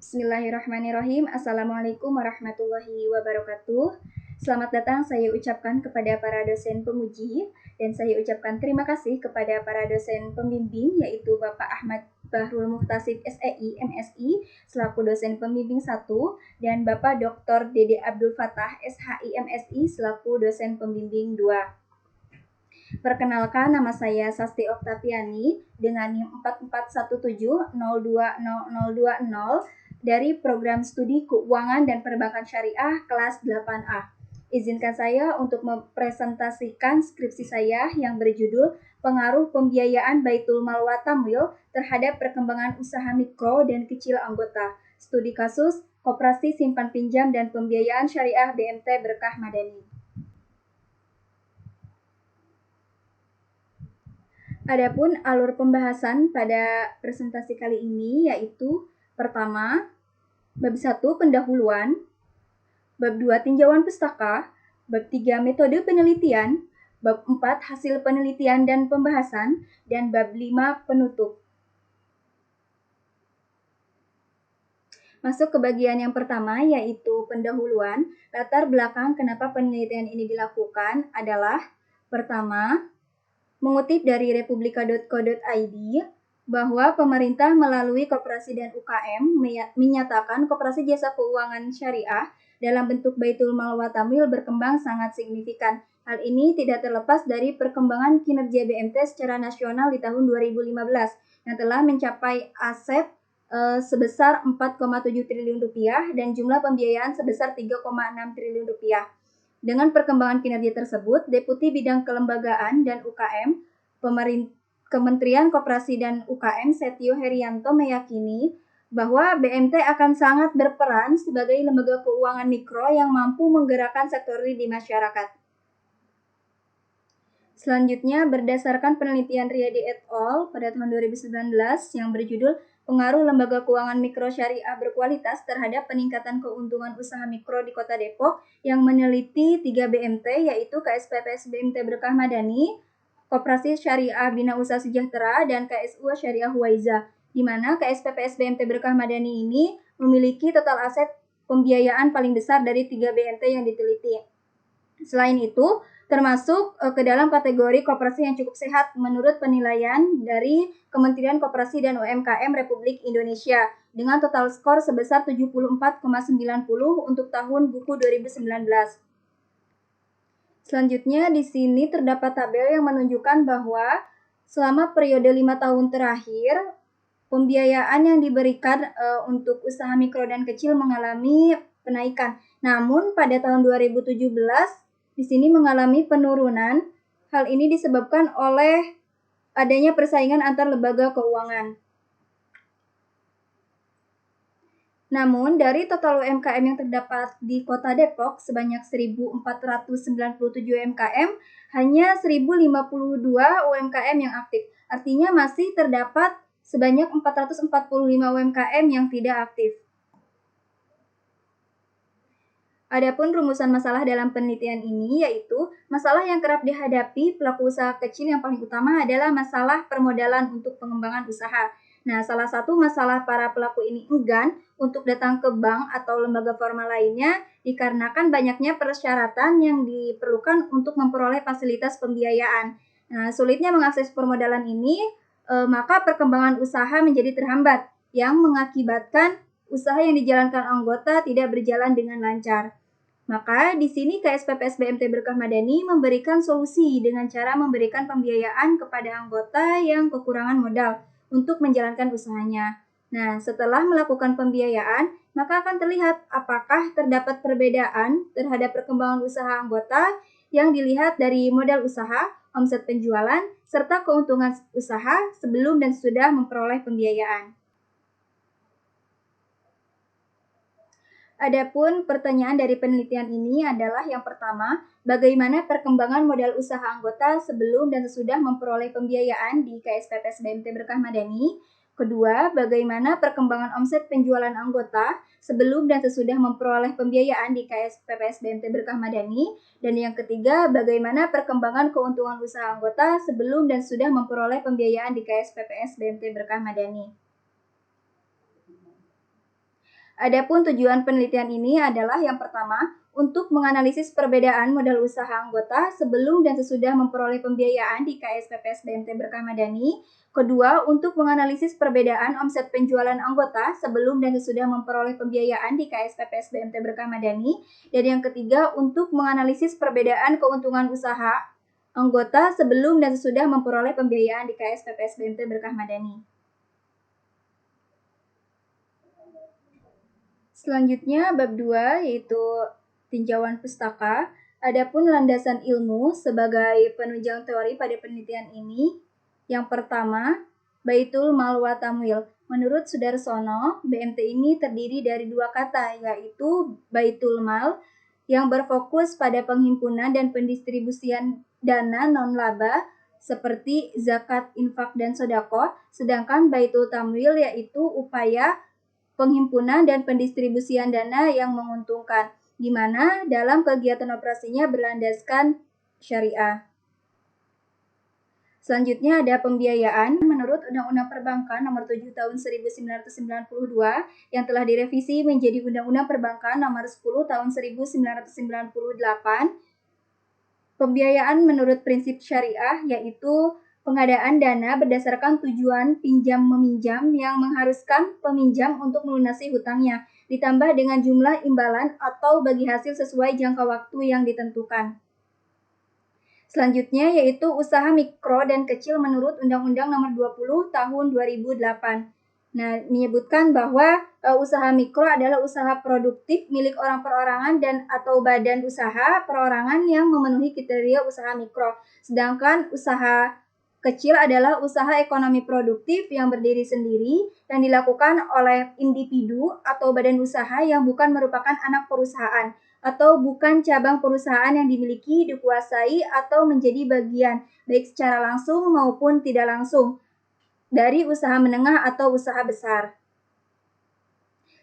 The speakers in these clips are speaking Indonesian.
Bismillahirrahmanirrahim. Assalamualaikum warahmatullahi wabarakatuh. Selamat datang saya ucapkan kepada para dosen pemuji dan saya ucapkan terima kasih kepada para dosen pembimbing yaitu Bapak Ahmad Bahrul Muhtasib SEI MSI selaku dosen pembimbing 1 dan Bapak Dr. Dede Abdul Fattah SHI MSI selaku dosen pembimbing 2. Perkenalkan, nama saya Sasti Oktaviani dengan NIM 4417020020 dari program studi Keuangan dan Perbankan Syariah kelas 8A. Izinkan saya untuk mempresentasikan skripsi saya yang berjudul Pengaruh Pembiayaan Baitul Mal wa Tamwil terhadap Perkembangan Usaha Mikro dan Kecil Anggota. Studi kasus Koperasi Simpan Pinjam dan Pembiayaan Syariah BMT Berkah Madani. Adapun alur pembahasan pada presentasi kali ini yaitu pertama, bab 1 pendahuluan, bab 2 tinjauan pustaka, bab 3 metode penelitian, bab 4 hasil penelitian dan pembahasan, dan bab 5 penutup. Masuk ke bagian yang pertama yaitu pendahuluan. Latar belakang kenapa penelitian ini dilakukan adalah pertama, mengutip dari republika.co.id bahwa pemerintah melalui koperasi dan UKM menyatakan koperasi jasa keuangan syariah dalam bentuk Baitul Mal wa Tamwil berkembang sangat signifikan. Hal ini tidak terlepas dari perkembangan kinerja BMT secara nasional di tahun 2015 yang telah mencapai aset sebesar 4,7 triliun rupiah dan jumlah pembiayaan sebesar 3,6 triliun rupiah. Dengan perkembangan kinerja tersebut, Deputi Bidang Kelembagaan dan UKM Kementerian Koperasi dan UKM Setio Herianto meyakini bahwa BMT akan sangat berperan sebagai lembaga keuangan mikro yang mampu menggerakkan sektor real di masyarakat. Selanjutnya, berdasarkan penelitian Riyadi et al. Pada tahun 2019 yang berjudul Pengaruh Lembaga Keuangan Mikro Syariah Berkualitas terhadap Peningkatan Keuntungan Usaha Mikro di Kota Depok yang meneliti 3 BMT yaitu KSPPS BMT Berkah Madani, Koperasi Syariah Bina Usaha Sejahtera, dan KSU Syariah Huwaiza, di mana KSPPS BMT Berkah Madani ini memiliki total aset pembiayaan paling besar dari 3 BMT yang diteliti. Selain itu, termasuk ke dalam kategori koperasi yang cukup sehat menurut penilaian dari Kementerian Koperasi dan UMKM Republik Indonesia dengan total skor sebesar 74,90 untuk tahun buku 2019. Selanjutnya di sini terdapat tabel yang menunjukkan bahwa selama periode 5 tahun terakhir pembiayaan yang diberikan untuk usaha mikro dan kecil mengalami penaikan. Namun pada tahun 2017 di sini mengalami penurunan. Hal ini disebabkan oleh adanya persaingan antar lembaga keuangan. Namun, dari total UMKM yang terdapat di Kota Depok sebanyak 1.497 UMKM, hanya 1.052 UMKM yang aktif. Artinya masih terdapat sebanyak 445 UMKM yang tidak aktif. Adapun rumusan masalah dalam penelitian ini yaitu masalah yang kerap dihadapi pelaku usaha kecil yang paling utama adalah masalah permodalan untuk pengembangan usaha. Nah, salah satu masalah para pelaku ini enggan untuk datang ke bank atau lembaga formal lainnya dikarenakan banyaknya persyaratan yang diperlukan untuk memperoleh fasilitas pembiayaan. Nah, sulitnya mengakses permodalan ini, maka perkembangan usaha menjadi terhambat yang mengakibatkan usaha yang dijalankan anggota tidak berjalan dengan lancar. Maka di sini KSPPS BMT Berkah Madani memberikan solusi dengan cara memberikan pembiayaan kepada anggota yang kekurangan modal untuk menjalankan usahanya. Nah, setelah melakukan pembiayaan, maka akan terlihat apakah terdapat perbedaan terhadap perkembangan usaha anggota yang dilihat dari modal usaha, omset penjualan, serta keuntungan usaha sebelum dan sudah memperoleh pembiayaan. Adapun pertanyaan dari penelitian ini adalah yang pertama, bagaimana perkembangan modal usaha anggota sebelum dan sesudah memperoleh pembiayaan di KSPPS BMT Berkah Madani? Kedua, bagaimana perkembangan omset penjualan anggota sebelum dan sesudah memperoleh pembiayaan di KSPPS BMT Berkah Madani? Dan yang ketiga, bagaimana perkembangan keuntungan usaha anggota sebelum dan sudah memperoleh pembiayaan di KSPPS BMT Berkah Madani? Adapun tujuan penelitian ini adalah yang pertama, untuk menganalisis perbedaan modal usaha anggota sebelum dan sesudah memperoleh pembiayaan di KSPPS BMT Berkah Madani. Kedua, untuk menganalisis perbedaan omset penjualan anggota sebelum dan sesudah memperoleh pembiayaan di KSPPS BMT Berkah Madani. Dan yang ketiga, untuk menganalisis perbedaan keuntungan usaha anggota sebelum dan sesudah memperoleh pembiayaan di KSPPS BMT Berkah Madani. Selanjutnya bab 2 yaitu tinjauan pustaka. Adapun landasan ilmu sebagai penunjang teori pada penelitian ini, yang pertama, Baitul Mal wa Tamwil. Menurut Sudarsono, BMT ini terdiri dari dua kata, yaitu Baitul Mal yang berfokus pada penghimpunan dan pendistribusian dana non-laba seperti zakat, infak, dan sodako, sedangkan Baitul Tamwil yaitu upaya penghimpunan dan pendistribusian dana yang menguntungkan, di mana dalam kegiatan operasinya berlandaskan syariah. Selanjutnya ada pembiayaan menurut Undang-Undang Perbankan Nomor 7 Tahun 1992 yang telah direvisi menjadi Undang-Undang Perbankan Nomor 10 Tahun 1998. Pembiayaan menurut prinsip syariah yaitu pengadaan dana berdasarkan tujuan pinjam-meminjam yang mengharuskan peminjam untuk melunasi hutangnya, ditambah dengan jumlah imbalan atau bagi hasil sesuai jangka waktu yang ditentukan. Selanjutnya yaitu usaha mikro dan kecil menurut Undang-Undang Nomor 20 Tahun 2008. Nah, menyebutkan bahwa usaha mikro adalah usaha produktif milik orang perorangan dan atau badan usaha perorangan yang memenuhi kriteria usaha mikro. Sedangkan usaha kecil adalah usaha ekonomi produktif yang berdiri sendiri yang dilakukan oleh individu atau badan usaha yang bukan merupakan anak perusahaan atau bukan cabang perusahaan yang dimiliki, dikuasai, atau menjadi bagian, baik secara langsung maupun tidak langsung, dari usaha menengah atau usaha besar.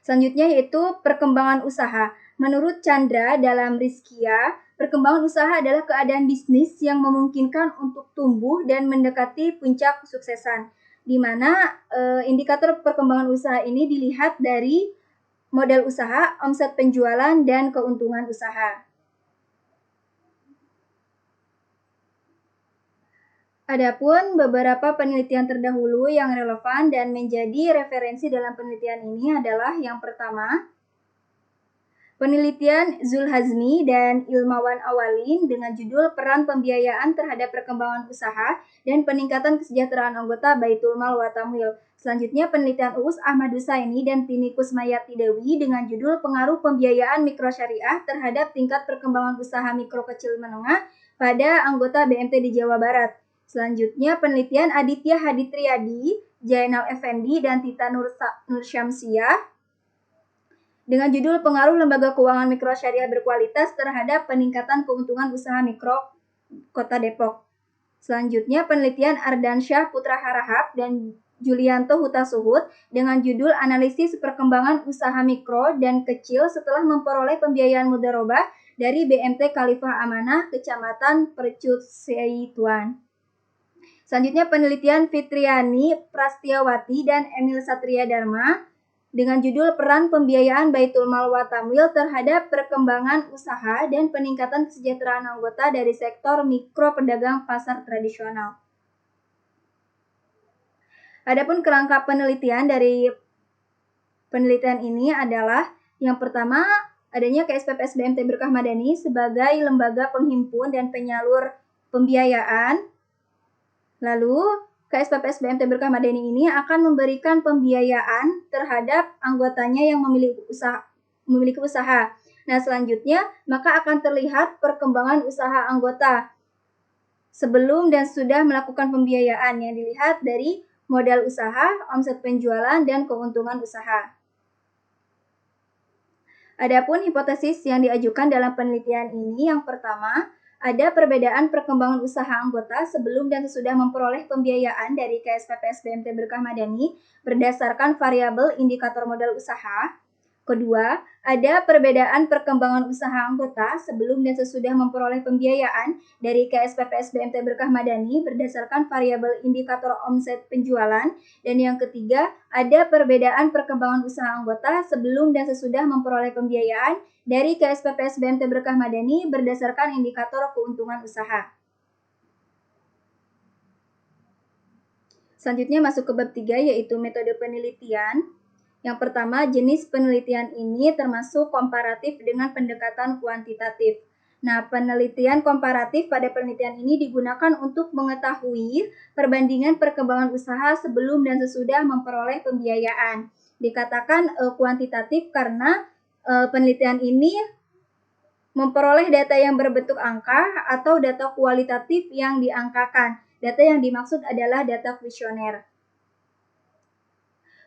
Selanjutnya yaitu perkembangan usaha. Menurut Chandra dalam Rizkia, perkembangan usaha adalah keadaan bisnis yang memungkinkan untuk tumbuh dan mendekati puncak kesuksesan, di mana indikator perkembangan usaha ini dilihat dari modal usaha, omset penjualan, dan keuntungan usaha. Adapun beberapa penelitian terdahulu yang relevan dan menjadi referensi dalam penelitian ini adalah yang pertama, penelitian Zulhazmi dan ilmawan awalin dengan judul Peran Pembiayaan Terhadap Perkembangan Usaha dan Peningkatan Kesejahteraan Anggota Baitul Mal wa Tamwil. Selanjutnya penelitian Uus Ahmad Husaini dan Tini Kusmayati Dewi dengan judul Pengaruh Pembiayaan Mikrosyariah Terhadap Tingkat Perkembangan Usaha Mikro Kecil Menengah pada anggota BMT di Jawa Barat. Selanjutnya penelitian Aditya Haditriadi, Jainal Effendi, dan Tita Nur Syamsiah dengan judul Pengaruh Lembaga Keuangan Mikro Syariah Berkualitas Terhadap Peningkatan Keuntungan Usaha Mikro Kota Depok. Selanjutnya penelitian Ardansyah Putra Harahap dan Julianto Huta Suhud dengan judul Analisis Perkembangan Usaha Mikro dan Kecil setelah memperoleh pembiayaan mudharabah dari BMT Khalifah Amanah Kecamatan Percuseituan. Selanjutnya penelitian Fitriani Prastiawati dan Emil Satria Dharma dengan judul Peran Pembiayaan Baitul Mal wa Tamwil Terhadap Perkembangan Usaha dan Peningkatan Kesejahteraan Anggota dari Sektor Mikro Pedagang Pasar Tradisional. Adapun kerangka penelitian dari penelitian ini adalah yang pertama, adanya KSPPS BMT Berkah Madani sebagai lembaga penghimpun dan penyalur pembiayaan. Lalu KSPPS BMT Berkah Madani ini akan memberikan pembiayaan terhadap anggotanya yang memiliki usaha. Nah, selanjutnya maka akan terlihat perkembangan usaha anggota sebelum dan sudah melakukan pembiayaan yang dilihat dari modal usaha, omset penjualan, dan keuntungan usaha. Adapun hipotesis yang diajukan dalam penelitian ini yang pertama, ada perbedaan perkembangan usaha anggota sebelum dan sesudah memperoleh pembiayaan dari KSPPS BMT Berkah Madani berdasarkan variabel indikator modal usaha. Kedua, ada perbedaan perkembangan usaha anggota sebelum dan sesudah memperoleh pembiayaan dari KSPPS BMT Berkah Madani berdasarkan variabel indikator omset penjualan. Dan yang ketiga, ada perbedaan perkembangan usaha anggota sebelum dan sesudah memperoleh pembiayaan dari KSPPS BMT Berkah Madani berdasarkan indikator keuntungan usaha. Selanjutnya masuk ke bab 3, yaitu metode penelitian. Yang pertama, jenis penelitian ini termasuk komparatif dengan pendekatan kuantitatif. Nah, penelitian komparatif pada penelitian ini digunakan untuk mengetahui perbandingan perkembangan usaha sebelum dan sesudah memperoleh pembiayaan. Dikatakan kuantitatif karena penelitian ini memperoleh data yang berbentuk angka atau data kualitatif yang diangkakan. Data yang dimaksud adalah data kuesioner.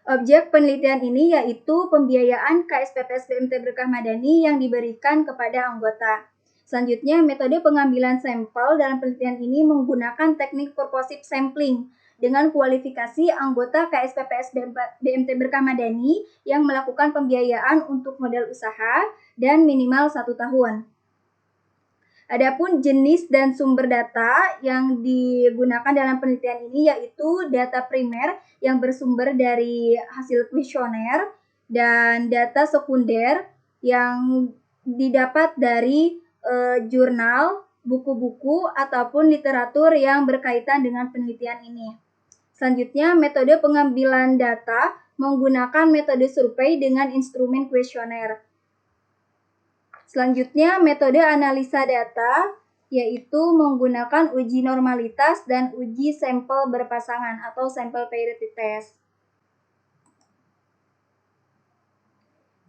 Objek penelitian ini yaitu pembiayaan KSPPS BMT Berkah Madani yang diberikan kepada anggota. Selanjutnya, metode pengambilan sampel dalam penelitian ini menggunakan teknik purposive sampling dengan kualifikasi anggota KSPPS BMT Berkah Madani yang melakukan pembiayaan untuk modal usaha dan minimal 1 tahun. Adapun jenis dan sumber data yang digunakan dalam penelitian ini yaitu data primer yang bersumber dari hasil kuesioner dan data sekunder yang didapat dari jurnal, buku-buku, ataupun literatur yang berkaitan dengan penelitian ini. Selanjutnya, metode pengambilan data menggunakan metode survei dengan instrumen kuesioner. Selanjutnya, metode analisa data yaitu menggunakan uji normalitas dan uji sampel berpasangan atau sample parity test.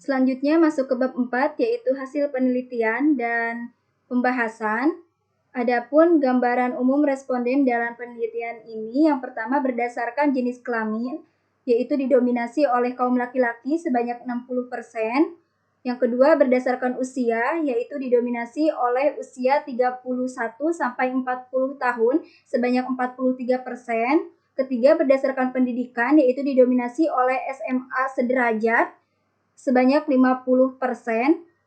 Selanjutnya masuk ke bab 4 yaitu hasil penelitian dan pembahasan. Adapun gambaran umum responden dalam penelitian ini yang pertama berdasarkan jenis kelamin yaitu didominasi oleh kaum laki-laki sebanyak 60%. Yang kedua berdasarkan usia, yaitu didominasi oleh usia 31 sampai 40 tahun sebanyak 43%. Ketiga berdasarkan pendidikan, yaitu didominasi oleh SMA sederajat sebanyak 50%.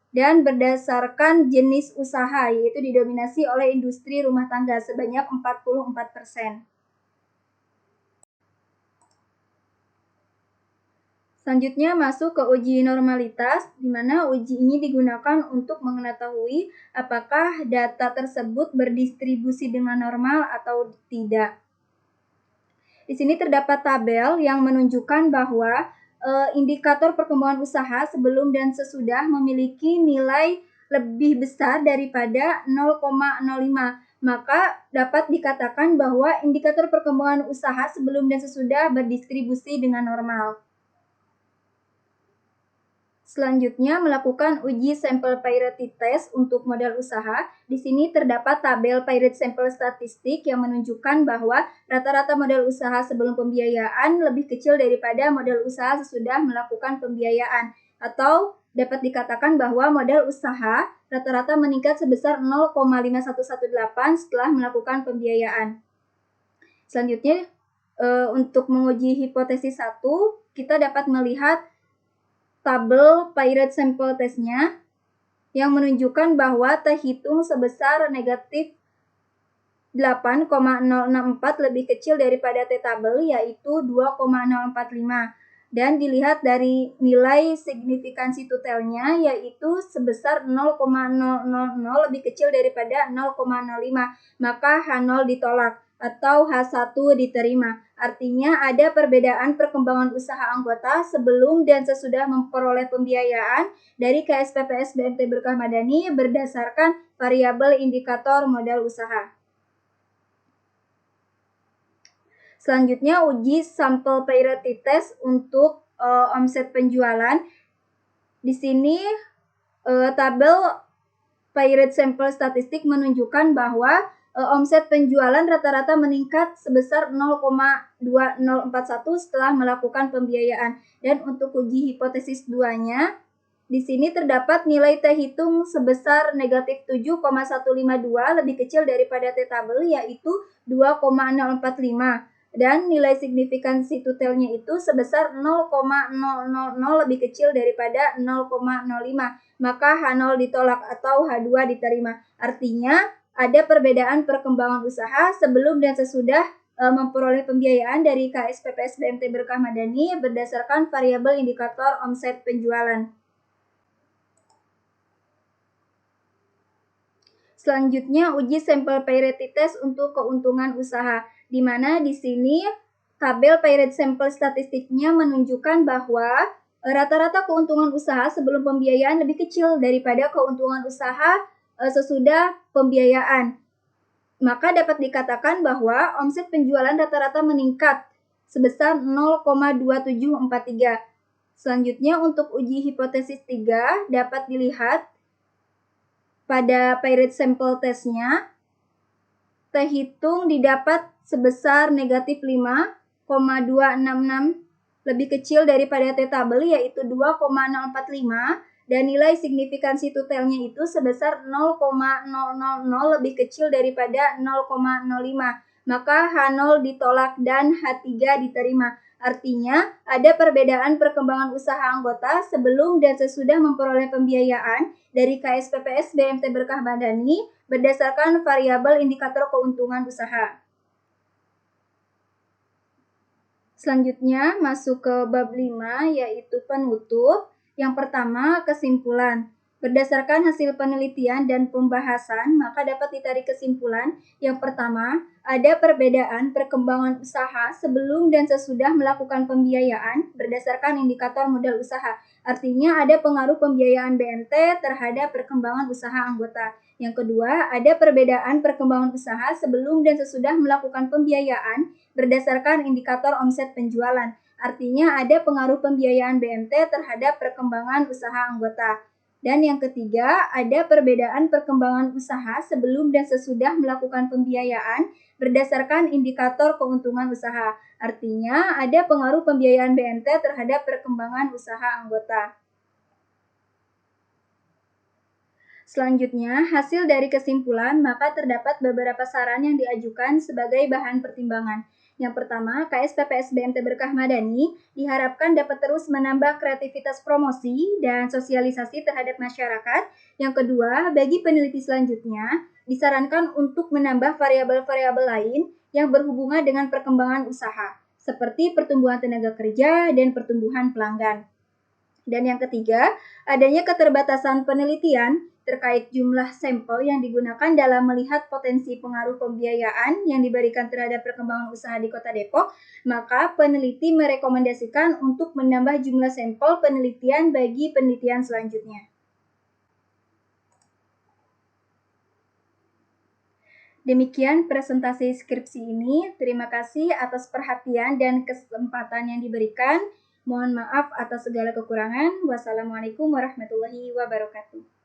Dan berdasarkan jenis usaha, yaitu didominasi oleh industri rumah tangga sebanyak 44%. Selanjutnya masuk ke uji normalitas, di mana uji ini digunakan untuk mengetahui apakah data tersebut berdistribusi dengan normal atau tidak. Di sini terdapat tabel yang menunjukkan bahwa indikator perkembangan usaha sebelum dan sesudah memiliki nilai lebih besar daripada 0,05. Maka dapat dikatakan bahwa indikator perkembangan usaha sebelum dan sesudah berdistribusi dengan normal. Selanjutnya, melakukan uji sampel parity test untuk modal usaha. Di sini terdapat tabel parity sampel statistik yang menunjukkan bahwa rata-rata modal usaha sebelum pembiayaan lebih kecil daripada modal usaha sesudah melakukan pembiayaan. Atau dapat dikatakan bahwa modal usaha rata-rata meningkat sebesar 0,5118 setelah melakukan pembiayaan. Selanjutnya, untuk menguji hipotesis 1, kita dapat melihat tabel parity sample testnya yang menunjukkan bahwa terhitung sebesar negatif 8,064 lebih kecil daripada T-tabel yaitu 2,045 dan dilihat dari nilai signifikansi tutelnya yaitu sebesar 0,000 lebih kecil daripada 0,05 maka H0 ditolak atau H1 diterima. Artinya ada perbedaan perkembangan usaha anggota sebelum dan sesudah memperoleh pembiayaan dari KSPPS BMT Berkah Madani berdasarkan variabel indikator modal usaha. Selanjutnya uji sampel parity test untuk omset penjualan. Di sini tabel parity sampel statistik menunjukkan bahwa omset penjualan rata-rata meningkat sebesar 0,2041 setelah melakukan pembiayaan. Dan untuk uji hipotesis 2-nya, di sini terdapat nilai terhitung sebesar negatif 7,152 lebih kecil daripada T-tabel yaitu 2,045. dan nilai signifikansi tutelnya itu sebesar 0,000 lebih kecil daripada 0,05, maka H0 ditolak atau H2 diterima. Artinya ada perbedaan perkembangan usaha sebelum dan sesudah memperoleh pembiayaan dari KSPPS BMT Berkah Madani berdasarkan variabel indikator omset penjualan. Selanjutnya, uji sampel pay rate test untuk keuntungan usaha, di mana di sini tabel pay rate sampel statistiknya menunjukkan bahwa rata-rata keuntungan usaha sebelum pembiayaan lebih kecil daripada keuntungan usaha sesudah pembiayaan. Maka dapat dikatakan bahwa omset penjualan rata-rata meningkat sebesar 0,2743. Selanjutnya, untuk uji hipotesis 3 dapat dilihat pada pay rate sampel testnya, terhitung didapat sebesar negatif 5,266 lebih kecil daripada T tabel yaitu 2,045 dan nilai signifikansi tutelnya itu sebesar 0,000 lebih kecil daripada 0,05, maka H0 ditolak dan H3 diterima. Artinya, ada perbedaan perkembangan usaha anggota sebelum dan sesudah memperoleh pembiayaan dari KSPPS BMT Berkah Madani berdasarkan variabel indikator keuntungan usaha. Selanjutnya, masuk ke bab 5, yaitu penutup. Yang pertama, kesimpulan. Berdasarkan hasil penelitian dan pembahasan, maka dapat ditarik kesimpulan. Yang pertama, ada perbedaan perkembangan usaha sebelum dan sesudah melakukan pembiayaan berdasarkan indikator modal usaha. Artinya ada pengaruh pembiayaan BMT terhadap perkembangan usaha anggota. Yang kedua, ada perbedaan perkembangan usaha sebelum dan sesudah melakukan pembiayaan berdasarkan indikator omset penjualan. Artinya ada pengaruh pembiayaan BMT terhadap perkembangan usaha anggota. Dan yang ketiga, ada perbedaan perkembangan usaha sebelum dan sesudah melakukan pembiayaan berdasarkan indikator keuntungan usaha. Artinya ada pengaruh pembiayaan BMT terhadap perkembangan usaha anggota. Selanjutnya, hasil dari kesimpulan, maka terdapat beberapa saran yang diajukan sebagai bahan pertimbangan. Yang pertama, KSPPS BMT Berkah Madani diharapkan dapat terus menambah kreativitas promosi dan sosialisasi terhadap masyarakat. Yang kedua, bagi peneliti selanjutnya, disarankan untuk menambah variabel-variabel lain yang berhubungan dengan perkembangan usaha, seperti pertumbuhan tenaga kerja dan pertumbuhan pelanggan. Dan yang ketiga, adanya keterbatasan penelitian terkait jumlah sampel yang digunakan dalam melihat potensi pengaruh pembiayaan yang diberikan terhadap perkembangan usaha di Kota Depok, maka peneliti merekomendasikan untuk menambah jumlah sampel penelitian bagi penelitian selanjutnya. Demikian presentasi skripsi ini. Terima kasih atas perhatian dan kesempatan yang diberikan. Mohon maaf atas segala kekurangan. Wassalamualaikum warahmatullahi wabarakatuh.